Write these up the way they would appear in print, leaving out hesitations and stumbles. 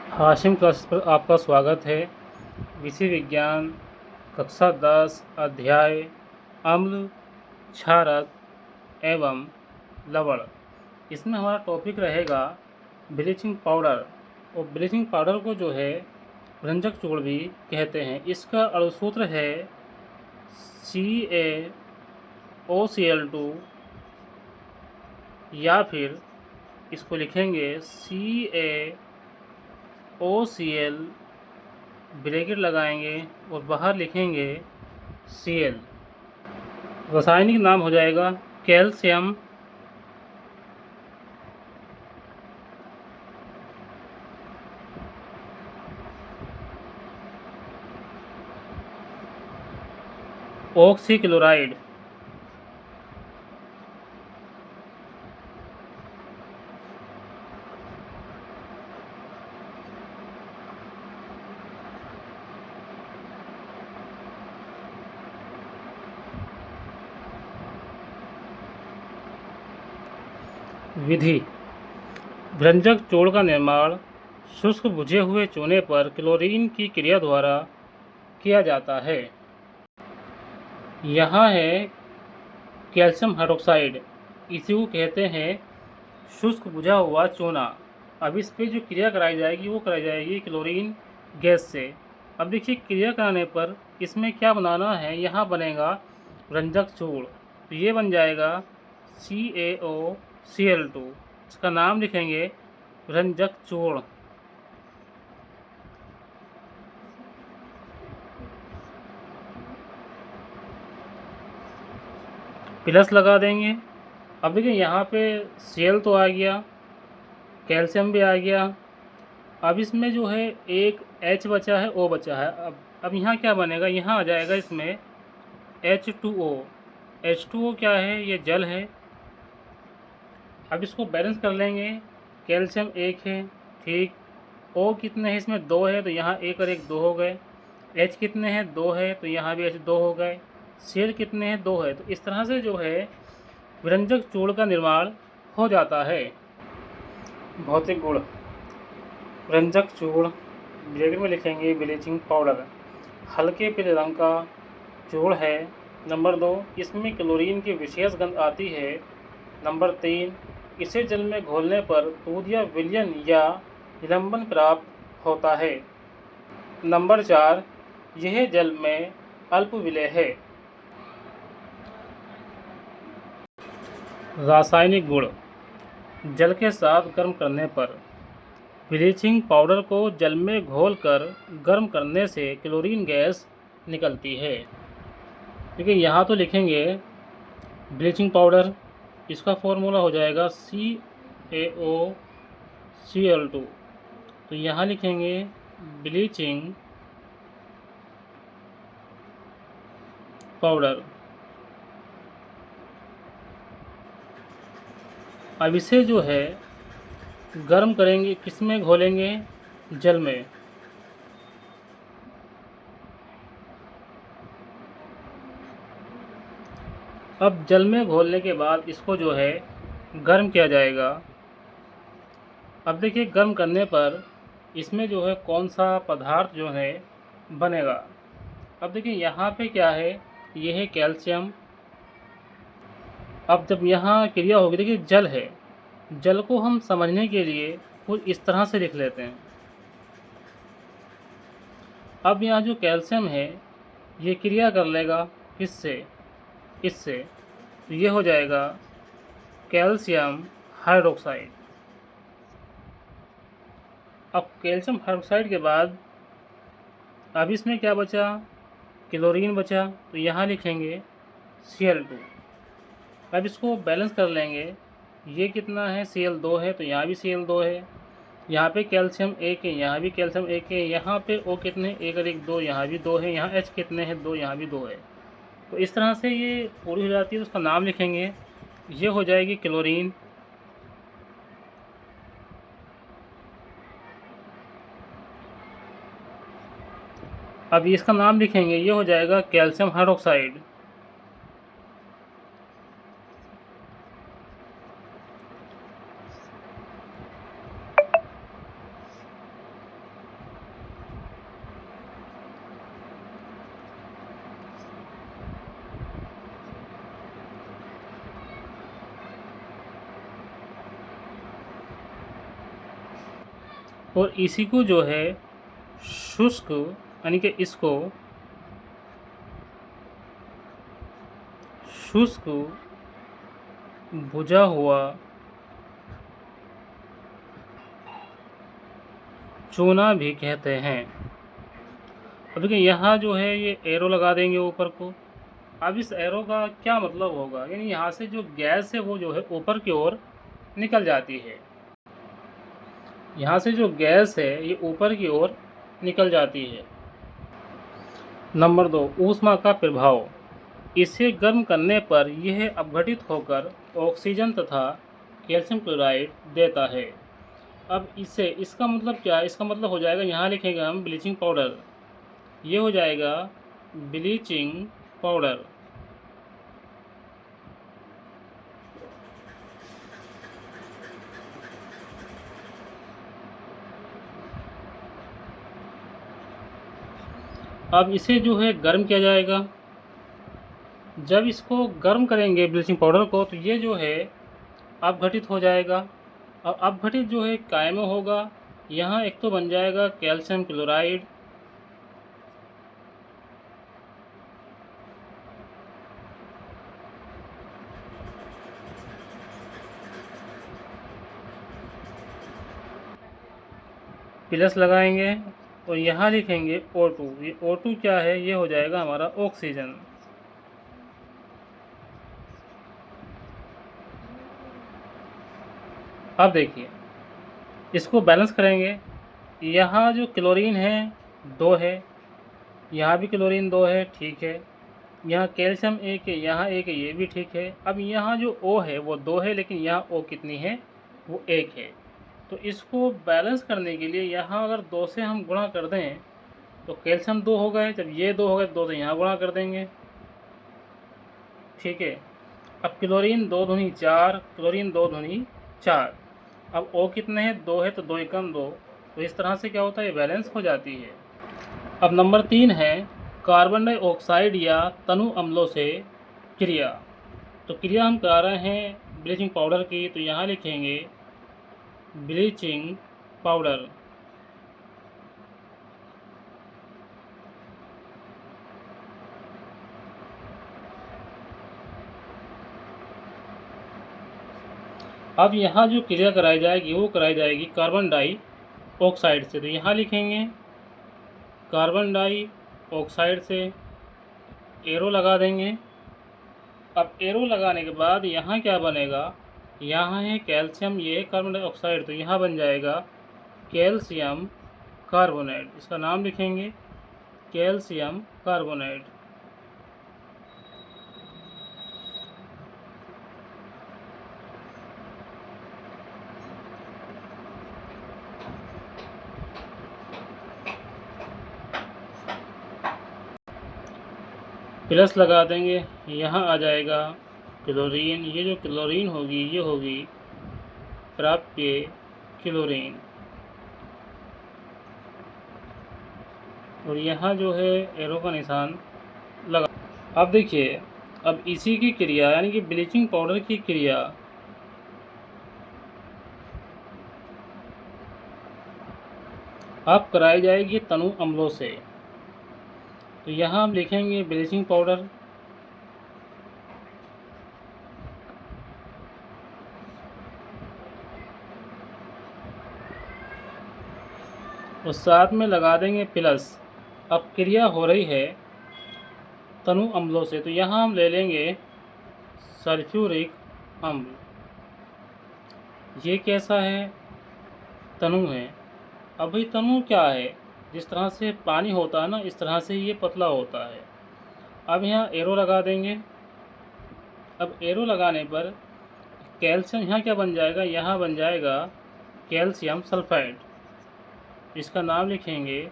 Hashim classes पर आपका स्वागत है। विषय विज्ञान, कक्षा 10, अध्याय अम्ल, क्षारक एवं लवण। इसमें हमारा टॉपिक रहेगा ब्लीचिंग पाउडर। और ब्लीचिंग पाउडर को जो है रंजक चूर्ण भी कहते हैं। इसका अणुसूत्र है CaOCl2, या फिर इसको लिखेंगे CaOCl, ब्रैकेट लगाएंगे और बाहर लिखेंगे Cl। रासायनिक नाम हो जाएगा कैल्शियम ऑक्सीक्लोराइड। विधि: भ्रंजक चूर्ण का निर्माण शुष्क बुझे हुए चूने पर क्लोरीन की क्रिया द्वारा किया जाता है। यहाँ है कैल्शियम हाइड्रोक्साइड, इसी को कहते हैं शुष्क बुझा हुआ चूना। अब इस पे जो क्रिया कराई जाएगी वो कराई जाएगी क्लोरीन गैस से। अब देखिए क्रिया कराने पर इसमें क्या बनाना है, यहाँ बनेगा रंजक चूर्ण। तो ये बन जाएगा CaOCl2। इसका नाम लिखेंगे रंजक चूर्ण। प्लस लगा देंगे। अब देखिए यहाँ पे Cl तो आ गया, कैल्शियम भी आ गया। अब इसमें जो है एक H बचा है, O बचा है। अब यहाँ क्या बनेगा, यहाँ आ जाएगा इसमें H2O। H2O क्या है, ये जल है। अब इसको बैलेंस कर लेंगे। कैल्शियम एक है, ठीक। O कितने हैं, इसमें दो है, तो यहाँ एक और एक दो हो गए। H कितने हैं, दो है, तो यहाँ भी H दो हो गए। Cl कितने हैं, दो है। तो इस तरह से जो है विरंजक चूर्ण का निर्माण हो जाता है। भौतिक गुण: रंजक चूर्ण, ब्रैकेट में लिखेंगे ब्लीचिंग पाउडर, हल्के पीले रंग का चूर्ण है। नंबर 2, इसमें क्लोरीन की विशेष गंध आती है। नंबर 3, इसे जल में घोलने पर दूध या विलयन या निलंबन प्राप्त होता है। नंबर 4, यह जल में अल्प विलेय है। रासायनिक गुण: जल के साथ गर्म करने पर ब्लीचिंग पाउडर को जल में घोलकर गर्म करने से क्लोरीन गैस निकलती है। देखिए यहाँ तो लिखेंगे ब्लीचिंग पाउडर, इसका फॉर्मूला हो जाएगा CaOCl2। तो यहाँ लिखेंगे ब्लीचिंग पाउडर। अब इसे जो है गर्म करेंगे, किस में घोलेंगे, जल में। अब जल में घोलने के बाद इसको जो है गर्म किया जाएगा। अब देखिए गर्म करने पर इसमें जो है कौन सा पदार्थ जो है बनेगा। अब देखिए यहाँ पे क्या है, ये है कैल्शियम। अब जब यहाँ क्रिया होगी, देखिए जल है, जल को हम समझने के लिए कुछ इस तरह से लिख लेते हैं। अब यहाँ जो कैल्शियम है ये क्रिया कर लेगा किससे, इससे। तो ये हो जाएगा कैल्शियम हाइड्रोक्साइड। अब कैल्शियम हाइड्रोक्साइड के बाद अब इसमें क्या बचा, क्लोरीन बचा। तो यहाँ लिखेंगे Cl2। अब इसको बैलेंस कर लेंगे। ये कितना है, Cl2 है, तो यहाँ भी Cl2 है। यहाँ पे कैल्शियम एक है, यहाँ भी कैल्शियम एक है। यहाँ पे O कितने, एक और एक दो, यहाँ भी दो है। यहाँ H कितने हैं, दो, यहाँ भी दो है। तो इस तरह से ये पूरी हो जाती है। तो उसका नाम लिखेंगे, ये हो जाएगी क्लोरीन। अब इसका नाम लिखेंगे, ये हो जाएगा कैल्शियम हाइड्रोक्साइड। और इसी को जो है शुष्क यानी कि इसको शुष्क बुझा हुआ चूना भी कहते हैं। अब देखिए यहाँ जो है ये एरो लगा देंगे ऊपर को। अब इस एरो का क्या मतलब होगा, यानी यहाँ से जो गैस है वो जो है ऊपर की ओर निकल जाती है। यहाँ से जो गैस है ये ऊपर की ओर निकल जाती है। नंबर 2, ऊष्मा का प्रभाव। इसे गर्म करने पर यह अपघटित होकर ऑक्सीजन तथा कैल्शियम क्लोराइड देता है। अब इसका मतलब क्या है, इसका मतलब हो जाएगा, यहाँ लिखेंगे हम ब्लीचिंग पाउडर, ये हो जाएगा ब्लीचिंग पाउडर। अब इसे जो है गर्म किया जाएगा। जब इसको गर्म करेंगे ब्लीचिंग पाउडर को तो ये जो है अपघटित हो जाएगा। और अपघटित जो है काय में होगा, यहाँ एक तो बन जाएगा कैल्शियम क्लोराइड, प्लस लगाएंगे और यहाँ लिखेंगे O2। ये O2 क्या है, ये हो जाएगा हमारा ऑक्सीजन। अब देखिए इसको बैलेंस करेंगे। यहाँ जो क्लोरीन है 2 है, यहाँ भी क्लोरीन 2 है, ठीक है। यहाँ कैल्शियम 1 है, यहाँ 1 है, ये भी ठीक है। अब यहाँ जो O है वो 2 है, लेकिन यहाँ O कितनी है, वो 1 है। तो इसको बैलेंस करने के लिए यहाँ अगर 2 से हम गुणा कर दें तो कैल्शियम 2 हो गए, जब ये 2 हो गए 2 से यहाँ गुणा कर देंगे, ठीक है। अब क्लोरीन 2 दूनी 4, क्लोरीन 2 दूनी 4। अब O कितने हैं, 2 है, तो 2 एकम 2। तो इस तरह से क्या होता है, ये बैलेंस हो जाती है। अब नंबर 3 है कार्बन डाइऑक्साइड या तनु अम्लों से क्रिया। तो क्रिया हम करा रहे हैं ब्लीचिंग पाउडर की, तो यहाँ लिखेंगे ब्लीचिंग पाउडर। अब यहाँ जो क्रिया कराई जाएगी वो कराई जाएगी कार्बन डाइऑक्साइड से, तो यहाँ लिखेंगे कार्बन डाइऑक्साइड से, एरो लगा देंगे। अब एरो लगाने के बाद यहाँ क्या बनेगा, यहाँ है कैल्शियम, ये है कार्बन डाइऑक्साइड, तो यहाँ बन जाएगा कैल्शियम कार्बोनेट। इसका नाम लिखेंगे कैल्शियम कार्बोनेट। प्लस लगा देंगे, यहाँ आ जाएगा क्लोरीन। ये जो क्लोरीन होगी ये होगी प्राप्य क्लोरीन। और यहाँ जो है एरो का निशान लगा। अब देखिए अब इसी की क्रिया यानी कि ब्लीचिंग पाउडर की क्रिया अब कराई जाएगी तनु अम्लों से, तो यहाँ हम लिखेंगे ब्लीचिंग पाउडर। और साथ में लगा देंगे प्लस। अब क्रिया हो रही है तनु अम्लों से, तो यहाँ हम ले लेंगे सल्फ्यूरिक अम्ल। ये कैसा है, तनु है। अब भाई तनु क्या है, जिस तरह से पानी होता है ना इस तरह से ये पतला होता है। अब यहाँ एरो लगा देंगे। अब एरो लगाने पर कैल्शियम यहाँ क्या बन जाएगा, यहाँ बन जाएगा कैल्शियम सल्फाइड। इसका नाम लिखेंगे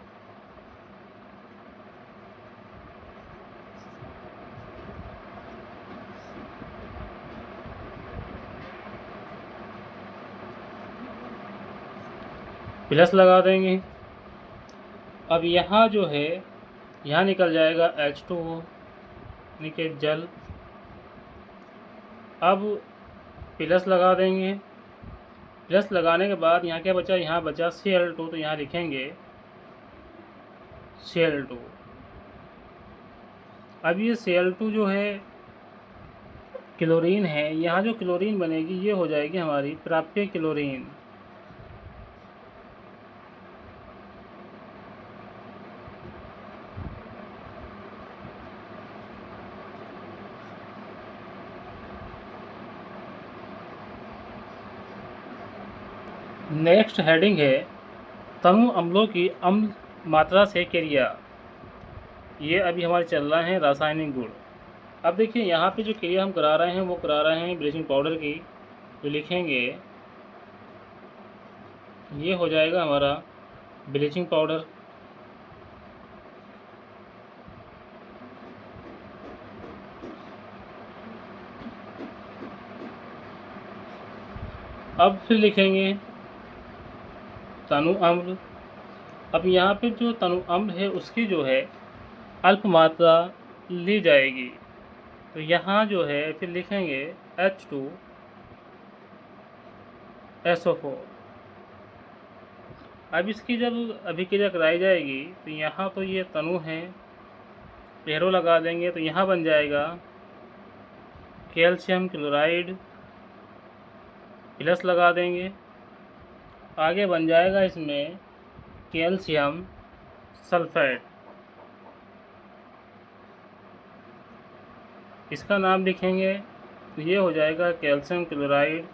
प्लस लगा देंगे। अब यहाँ जो है यहाँ निकल जाएगा H2O यानी कि जल। अब प्लस लगा देंगे प्लस लगाने के बाद यहाँ क्या बचा, यहाँ बचा Cl2, तो यहाँ लिखेंगे Cl2। अब ये Cl2 जो है क्लोरीन है, यहाँ जो क्लोरीन बनेगी ये हो जाएगी हमारी प्राप्य क्लोरीन। नेक्स्ट हेडिंग है तनु अम्लों की अम्ल मात्रा से क्रिया। ये अभी हमारे चल रहा है रासायनिक गुण। अब देखिए यहाँ पे जो क्रिया हम करा रहे हैं वो करा रहे हैं ब्लीचिंग पाउडर की, तो लिखेंगे ये हो जाएगा हमारा ब्लीचिंग पाउडर। अब फिर लिखेंगे तनु अम्ल। अब यहाँ पे जो तनु अम्ल है उसकी जो है अल्प मात्रा ली जाएगी, तो यहाँ जो है फिर लिखेंगे H2SO4। अब इसकी जब अभिक्रिया कराई जाएगी तो यहाँ तो ये तनु है, एरो लगा देंगे तो यहाँ बन जाएगा कैल्शियम क्लोराइड, प्लस लगा देंगे, आगे बन जाएगा इसमें कैल्शियम सल्फेट। इसका नाम लिखेंगे तो ये हो जाएगा कैल्शियम क्लोराइड।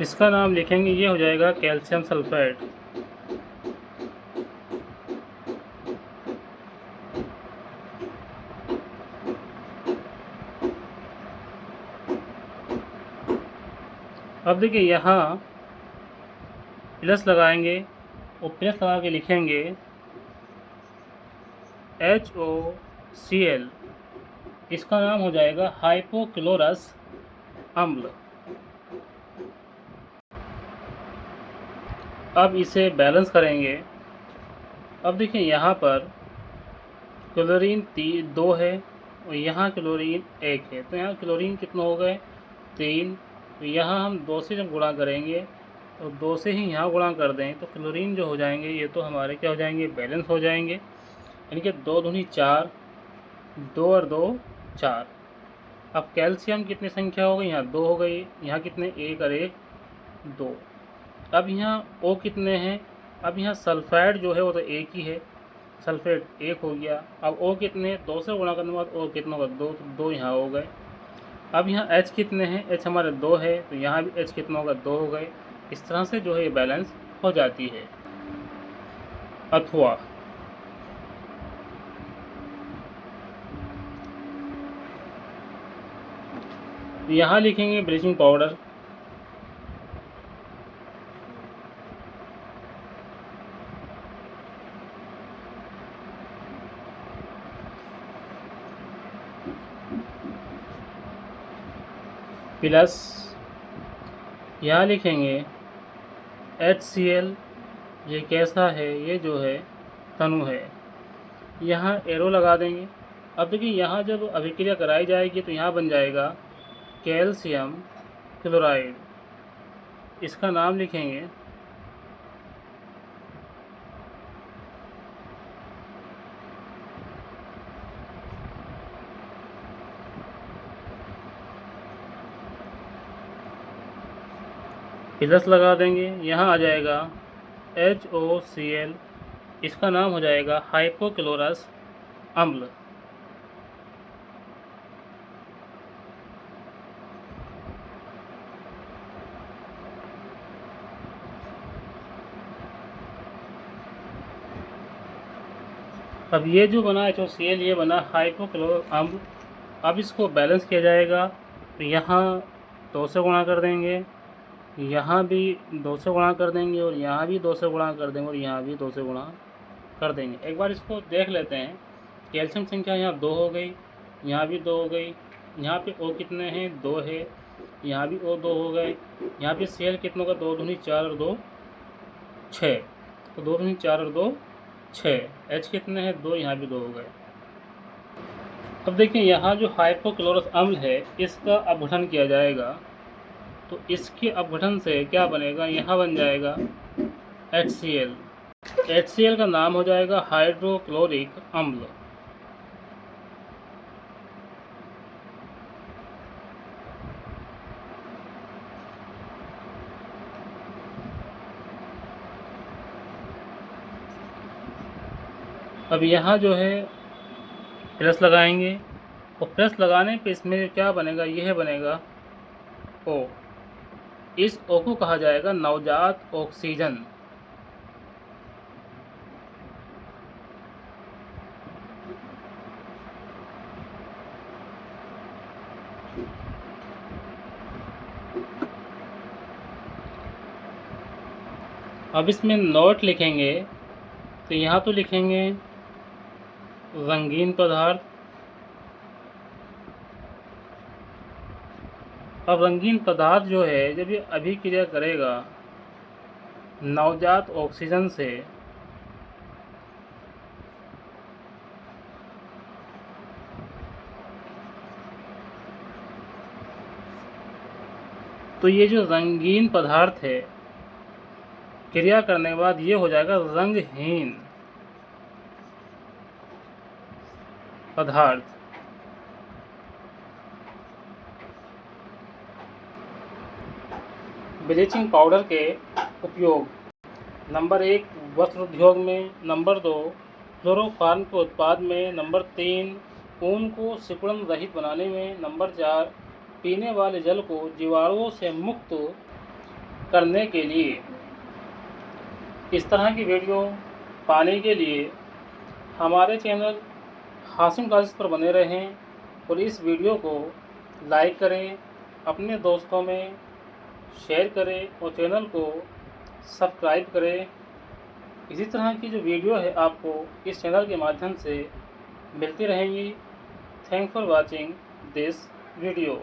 इसका नाम लिखेंगे ये हो जाएगा कैल्शियम सल्फेट। अब देखिए यहाँ प्लस लगाएंगे और प्लस लगा के लिखेंगे HOCl। इसका नाम हो जाएगा हाइपोक्लोरस अम्ल। अब इसे बैलेंस करेंगे। अब देखिए यहाँ पर क्लोरीन 2 है और यहाँ क्लोरीन 1 है, तो यहाँ क्लोरीन कितना हो गए 3, तो यहाँ हम 2 से जब गुणा करेंगे और 2 से ही यहाँ गुणा कर दें तो क्लोरीन जो हो जाएंगे ये तो हमारे क्या हो जाएंगे, बैलेंस हो जाएंगे, यानी कि 2 दूनी 4, 2 और 2 4। अब कैल्शियम कितनी संख्या हो गई, यहाँ 2 हो गई, यहाँ कितने 1 और 1 2। अब यहाँ O कितने हैं, अब यहाँ सल्फाइड जो है वो तो एक ही है, सल्फेट 1 हो गया। अब O कितने, 2 से गुणा करने के बाद O कितना होगा 2, तो 2 यहाँ हो गए। अब यहाँ H कितने हैं, H हमारे 2 है, तो यहाँ भी H कितना होगा 2 हो गए। इस तरह से जो है ये बैलेंस हो जाती है। अथवा यहाँ लिखेंगे ब्लीचिंग पाउडर। प्लस यहाँ लिखेंगे HCl। ये कैसा है, ये जो है तनु है, यहाँ एरो लगा देंगे। अब देखिए यहाँ जब अभिक्रिया कराई जाएगी तो यहाँ बन जाएगा कैल्शियम क्लोराइड। इसका नाम लिखेंगे प्लस लगा देंगे, यहाँ आ जाएगा HOCl। इसका नाम हो जाएगा हाइपोक्लोरस अम्ल। अब ये जो बना HOCl ये बना हाइपोक्लोर अम्ल। अब इसको बैलेंस किया जाएगा तो यहाँ 2 से गुणा कर देंगे, यहाँ भी 2 से गुणा कर देंगे और यहाँ भी 2 से गुणा कर देंगे और यहाँ भी 2 से गुणा कर देंगे। एक बार इसको देख लेते हैं। कैल्शियम संख्या यहाँ 2 हो गई, यहाँ भी 2 हो गई, यहाँ पे O कितने हैं 2 है, यहाँ भी O 2 हो गए, यहाँ पे Cl कितनों का 2 दूनी 4 और 2 6। तो 2 दूनी 4 और 2 6। H कितने हैं? 2, यहाँ भी 2 हो गए। अब देखिए यहाँ जो हाइपोक्लोरस अम्ल है इसका अपघटन किया जाएगा, तो इसके अपघटन से क्या बनेगा? यहाँ बन जाएगा HCl। HCl का नाम हो जाएगा हाइड्रोक्लोरिक अम्ल। अब यहाँ जो है प्लस लगाएंगे, और प्लस लगाने पे इसमें क्या बनेगा? यह बनेगा O। इस O को कहा जाएगा नवजात ऑक्सीजन। अब इसमें नोट लिखेंगे, तो यहाँ तो लिखेंगे रंगीन पदार्थ। अब रंगीन पदार्थ जो है जब ये अभिक्रिया करेगा नवजात ऑक्सीजन से, तो ये जो रंगीन पदार्थ है क्रिया करने के बाद ये हो जाएगा रंगहीन पदार्थ। ब्लीचिंग पाउडर के उपयोग नंबर 1 वस्त्र उद्योग में, नंबर 2 क्लोरोफॉर्म के उत्पाद में, नंबर 3 ऊन को सिकुड़न रहित बनाने में, नंबर 4 पीने वाले जल को जीवाणुओं से मुक्त करने के लिए। इस तरह की वीडियो पाने के लिए हमारे चैनल हाशिम क्लासेस पर बने रहें और इस वीडियो को लाइक करें, अपने दोस्तों में शेयर करें और चैनल को सब्सक्राइब करें। इसी तरह की जो वीडियो है आपको इस चैनल के माध्यम से मिलती रहेंगी। Thanks for watching this video.